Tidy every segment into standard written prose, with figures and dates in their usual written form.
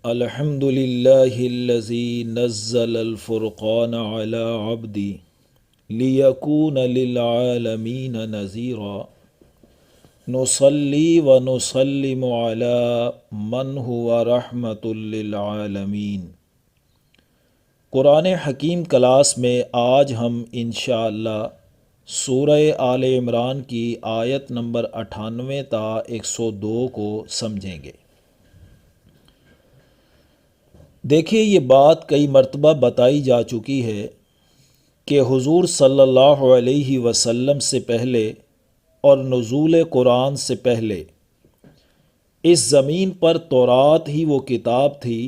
الحمد للہ الذی نزل الفرقان علی عبدی لیکون للعالمین نذیرا نصلی و نسلم علی من هو رحمت للعالمین۔ قرآن حکیم کلاس میں آج ہم انشاءاللہ سورہ آل عمران کی آیت نمبر 98 تا 102 کو سمجھیں گے۔ دیکھیے، یہ بات کئی مرتبہ بتائی جا چکی ہے کہ حضور صلی اللہ علیہ وسلم سے پہلے اور نزول قرآن سے پہلے اس زمین پر تورات ہی وہ کتاب تھی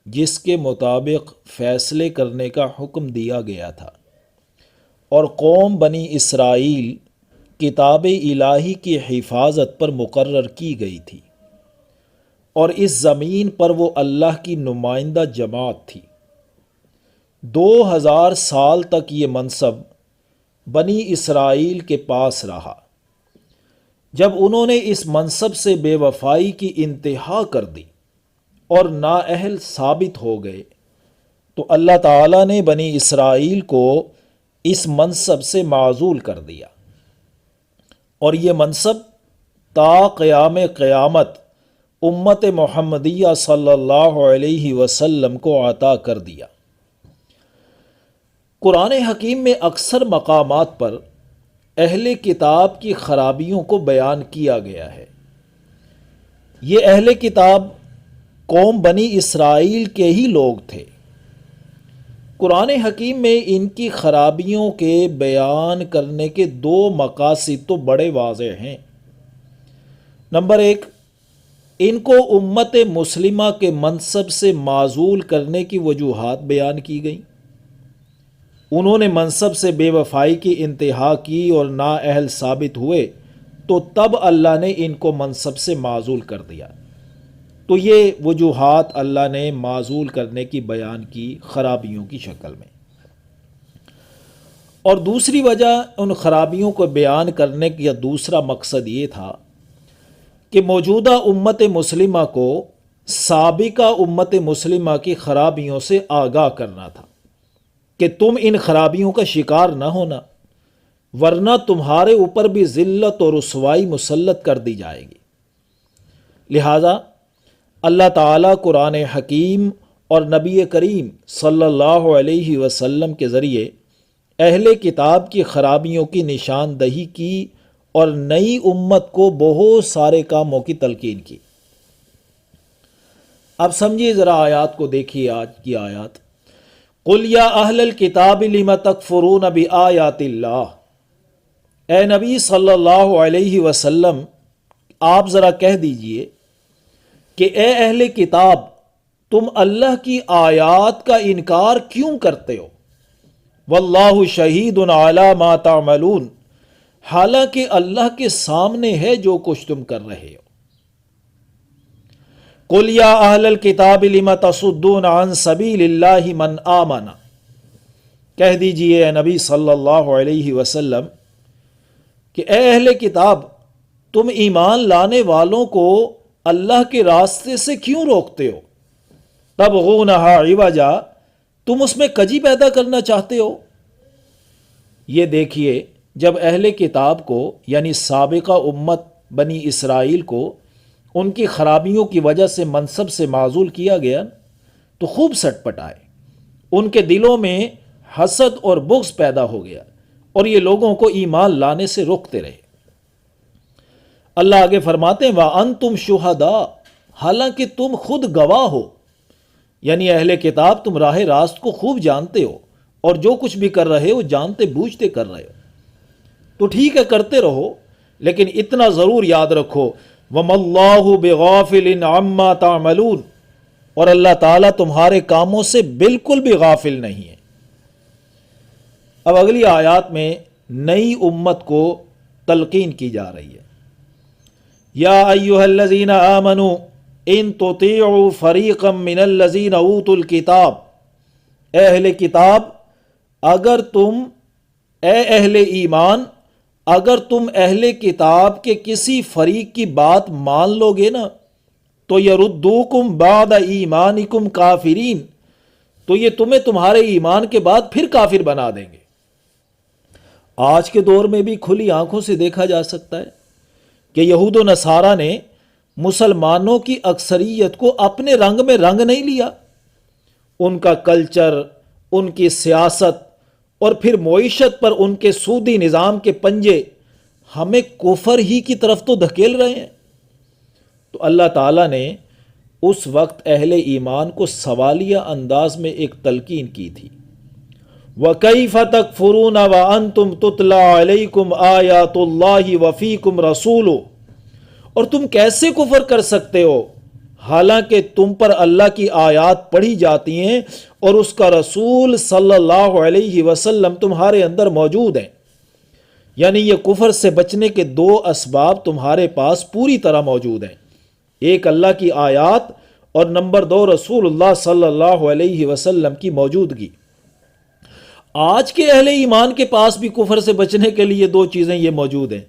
جس کے مطابق فیصلے کرنے کا حکم دیا گیا تھا، اور قوم بنی اسرائیل کتاب الہی کی حفاظت پر مقرر کی گئی تھی، اور اس زمین پر وہ اللہ کی نمائندہ جماعت تھی۔ 2000 سال تک یہ منصب بنی اسرائیل کے پاس رہا۔ جب انہوں نے اس منصب سے بے وفائی کی انتہا کر دی اور نااہل ثابت ہو گئے، تو اللہ تعالیٰ نے بنی اسرائیل کو اس منصب سے معزول کر دیا، اور یہ منصب تا قیام قیامت امت محمدیہ صلی اللہ علیہ وسلم کو عطا کر دیا۔ قرآن حکیم میں اکثر مقامات پر اہل کتاب کی خرابیوں کو بیان کیا گیا ہے۔ یہ اہل کتاب قوم بنی اسرائیل کے ہی لوگ تھے۔ قرآن حکیم میں ان کی خرابیوں کے بیان کرنے کے 2 مقاصد تو بڑے واضح ہیں۔ نمبر 1، ان کو امت مسلمہ کے منصب سے معزول کرنے کی وجوہات بیان کی گئیں۔ انہوں نے منصب سے بے وفائی کی انتہا کی اور نااہل ثابت ہوئے، تو تب اللہ نے ان کو منصب سے معزول کر دیا۔ تو یہ وجوہات اللہ نے معزول کرنے کی بیان کی خرابیوں کی شکل میں۔ اور دوسری وجہ ان خرابیوں کو بیان کرنے کا دوسرا مقصد یہ تھا کہ موجودہ امت مسلمہ کو سابقہ امت مسلمہ کی خرابیوں سے آگاہ کرنا تھا کہ تم ان خرابیوں کا شکار نہ ہونا، ورنہ تمہارے اوپر بھی ذلت اور رسوائی مسلط کر دی جائے گی۔ لہٰذا اللہ تعالیٰ قرآن حکیم اور نبی کریم صلی اللہ علیہ وسلم کے ذریعے اہل کتاب کی خرابیوں کی نشاندہی کی اور نئی امت کو بہت سارے کاموں کی تلقین کی۔ اب سمجھیے ذرا آیات کو، دیکھیے آج کی آیات۔ قُلْ يَا أَهْلَ الْكِتَابِ لِمَ تَكْفُرُونَ بِآيَاتِ اللَّهِ، اے نبی صلی اللہ علیہ وسلم آپ ذرا کہہ دیجئے کہ اے اہل کتاب، تم اللہ کی آیات کا انکار کیوں کرتے ہو؟ وَاللَّهُ شَهِيدٌ عَلَى مَا تَعْمَلُونَ، حالانکہ اللہ کے سامنے ہے جو کچھ تم کر رہے ہو۔ قُلْ يَا أَهْلَ الْكِتَابِ لِمَ تَصُدُّونَ عَنْ سَبِيلِ اللَّهِ مَنْ آمَنَ، کہہ دیجئے اے نبی صلی اللہ علیہ وسلم کہ اے اہل کتاب، تم ایمان لانے والوں کو اللہ کے راستے سے کیوں روکتے ہو؟ تَبْغُونَهَا عِوَجًا، تم اس میں کجی پیدا کرنا چاہتے ہو۔ یہ دیکھیے، جب اہل کتاب کو یعنی سابقہ امت بنی اسرائیل کو ان کی خرابیوں کی وجہ سے منصب سے معزول کیا گیا تو خوب سٹ پٹ آئے، ان کے دلوں میں حسد اور بغض پیدا ہو گیا، اور یہ لوگوں کو ایمان لانے سے روکتے رہے۔ اللہ آگے فرماتے ہیں وَأَنْتُمْ شُهَدَاء، حالانکہ تم خود گواہ ہو، یعنی اہل کتاب تم راہ راست کو خوب جانتے ہو، اور جو کچھ بھی کر رہے ہو جانتے بوجھتے کر رہے ہو، تو ٹھیک ہے کرتے رہو، لیکن اتنا ضرور یاد رکھو وَمَا اللَّهُ بِغَافِلٍ عَمَّا تَعْمَلُونَ، اور اللہ تعالیٰ تمہارے کاموں سے بالکل بھی غافل نہیں ہے۔ اب اگلی آیات میں نئی امت کو تلقین کی جا رہی ہے۔ یا ایھا الذین آمنوا ان تطیعوا فریقا من الذین اوتوا الکتاب، اے اہل کتاب، اگر تم، اے اہل ایمان، اگر تم اہل کتاب کے کسی فریق کی بات مان لو گے نا تو یردوکم بعد ایمانکم کافرین، تو یہ تمہیں تمہارے ایمان کے بعد پھر کافر بنا دیں گے۔ آج کے دور میں بھی کھلی آنکھوں سے دیکھا جا سکتا ہے کہ یہود و نصارہ نے مسلمانوں کی اکثریت کو اپنے رنگ میں رنگ نہیں لیا۔ ان کا کلچر، ان کی سیاست اور پھر معیشت پر ان کے سودی نظام کے پنجے ہمیں کفر ہی کی طرف تو دھکیل رہے ہیں۔ تو اللہ تعالیٰ نے اس وقت اہل ایمان کو سوالیہ انداز میں ایک تلقین کی تھی، وَكَيْفَ تَكْفُرُونَ وَأَنْتُمْ تُتْلَى عَلَيْكُمْ آيَاتُ اللَّهِ وَفِيكُمْ رَسُولُهُ، اور تم کیسے کفر کر سکتے ہو حالانکہ تم پر اللہ کی آیات پڑھی جاتی ہیں اور اس کا رسول صلی اللہ علیہ وسلم تمہارے اندر موجود ہیں۔ یعنی یہ کفر سے بچنے کے دو اسباب تمہارے پاس پوری طرح موجود ہیں، ایک اللہ کی آیات اور نمبر دو رسول اللہ صلی اللہ علیہ وسلم کی موجودگی۔ آج کے اہل ایمان کے پاس بھی کفر سے بچنے کے لیے دو چیزیں یہ موجود ہیں،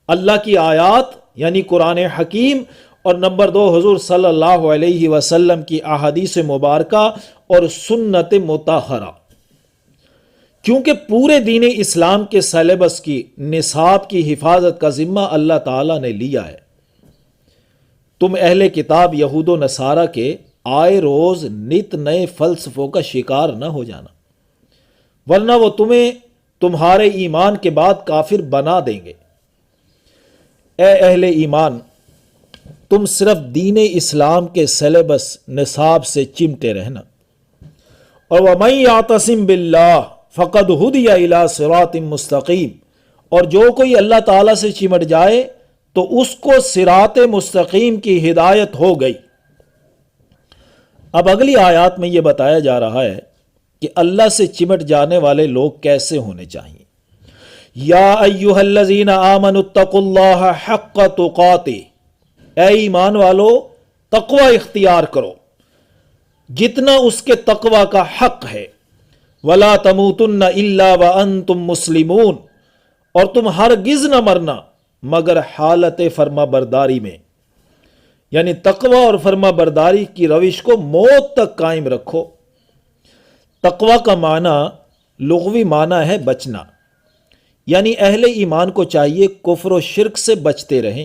اللہ کی آیات یعنی قرآن حکیم، اور نمبر دو حضور صلی اللہ علیہ وسلم کی احادیث مبارکہ اور سنت مطہرہ۔ کیونکہ پورے دین اسلام کے سلیبس کی، نصاب کی حفاظت کا ذمہ اللہ تعالیٰ نے لیا ہے۔ تم اہل کتاب یہود و نصارہ کے آئے روز نت نئے فلسفوں کا شکار نہ ہو جانا، ورنہ وہ تمہیں تمہارے ایمان کے بعد کافر بنا دیں گے۔ اے اہل ایمان، تم صرف دین اسلام کے سلیبس نصاب سے چمٹے رہنا، اور وَمَن يَعْتَصِم بِاللَّهِ فَقَدْ هُدِيَ إِلَىٰ صِرَاطٍ مُسْتَقِيمٍ، اور جو کوئی اللہ تعالیٰ سے چمٹ جائے تو اس کو صراط مستقیم کی ہدایت ہو گئی۔ اب اگلی آیات میں یہ بتایا جا رہا ہے کہ اللہ سے چمٹ جانے والے لوگ کیسے ہونے چاہیے۔ یا ایھا الذین آمنوا اتقوا اللہ حق تقاتہ، اے ایمان والو تقوی اختیار کرو جتنا اس کے تقوی کا حق ہے، ولا تموتن الا وانتم مسلمون، اور تم ہرگز نہ مرنا مگر حالت فرما برداری میں، یعنی تقوی اور فرما برداری کی روش کو موت تک قائم رکھو۔ تقوی کا معنی لغوی معنی ہے بچنا، یعنی اہل ایمان کو چاہیے کفر و شرک سے بچتے رہیں،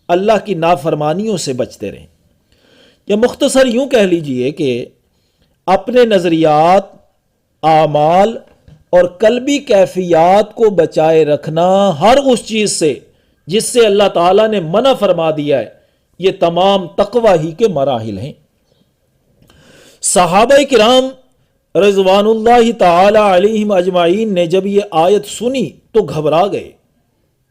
اللہ کی نافرمانیوں سے بچتے رہیں، یا مختصر یوں کہہ لیجئے کہ اپنے نظریات، اعمال اور قلبی کیفیات کو بچائے رکھنا ہر اس چیز سے جس سے اللہ تعالیٰ نے منع فرما دیا ہے، یہ تمام تقوی ہی کے مراحل ہیں۔ صحابہ کرام رضوان اللہ تعالی علیہم اجمعین نے جب یہ آیت سنی تو گھبرا گئے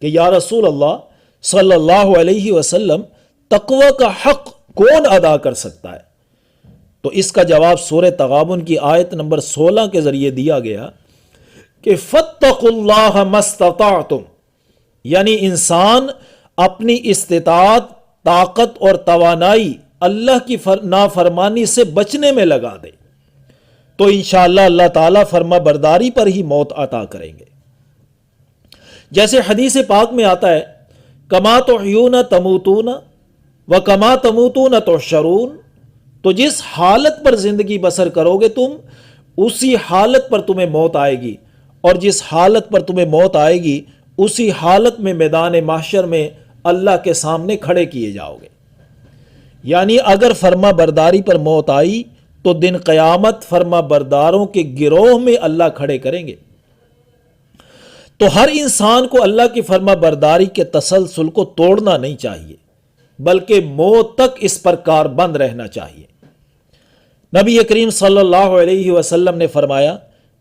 کہ یا رسول اللہ صلی اللہ علیہ وسلم، تقوی کا حق کون ادا کر سکتا ہے؟ تو اس کا جواب سورہ تغابن کی آیت نمبر 16 کے ذریعے دیا گیا کہ فاتقوا اللہ ما استطعتم، یعنی انسان اپنی استطاعت، طاقت اور توانائی اللہ کی نافرمانی سے بچنے میں لگا دے تو انشاءاللہ اللہ تعالیٰ فرما برداری پر ہی موت عطا کریں گے۔ جیسے حدیث پاک میں آتا ہے، کما تحیون تموتون و کما تموتون تحشرون، تو جس حالت پر زندگی بسر کرو گے تم، اسی حالت پر تمہیں موت آئے گی، اور جس حالت پر تمہیں موت آئے گی اسی حالت میں میدان محشر میں اللہ کے سامنے کھڑے کیے جاؤ گے۔ یعنی اگر فرما برداری پر موت آئی تو دن قیامت فرما برداروں کے گروہ میں اللہ کھڑے کریں گے۔ تو ہر انسان کو اللہ کی فرما برداری کے تسلسل کو توڑنا نہیں چاہیے، بلکہ موت تک اس پر کاربند رہنا چاہیے۔ نبی کریم صلی اللہ علیہ وسلم نے فرمایا،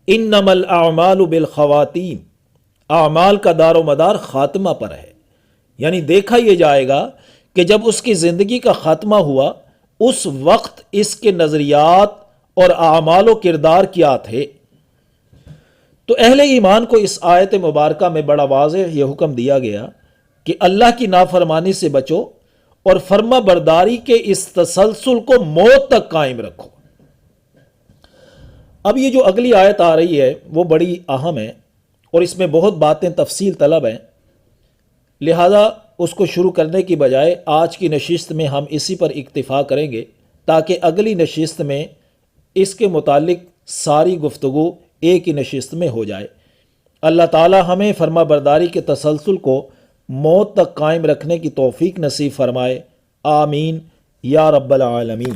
انما الاعمال بالخواتیم، اعمال کا دار و مدار خاتمہ پر ہے، یعنی دیکھا یہ جائے گا کہ جب اس کی زندگی کا خاتمہ ہوا اس وقت اس کے نظریات اور اعمال و کردار کیا تھے۔ تو اہل ایمان کو اس آیت مبارکہ میں بڑا واضح یہ حکم دیا گیا کہ اللہ کی نافرمانی سے بچو اور فرما برداری کے اس تسلسل کو موت تک قائم رکھو۔ اب یہ جو اگلی آیت آ رہی ہے وہ بڑی اہم ہے اور اس میں بہت باتیں تفصیل طلب ہیں، لہذا اس کو شروع کرنے کی بجائے آج کی نشست میں ہم اسی پر اکتفا کریں گے، تاکہ اگلی نشست میں اس کے متعلق ساری گفتگو ایک ہی نشست میں ہو جائے۔ اللہ تعالی ہمیں فرما برداری کے تسلسل کو موت تک قائم رکھنے کی توفیق نصیب فرمائے، آمین یا رب العالمین۔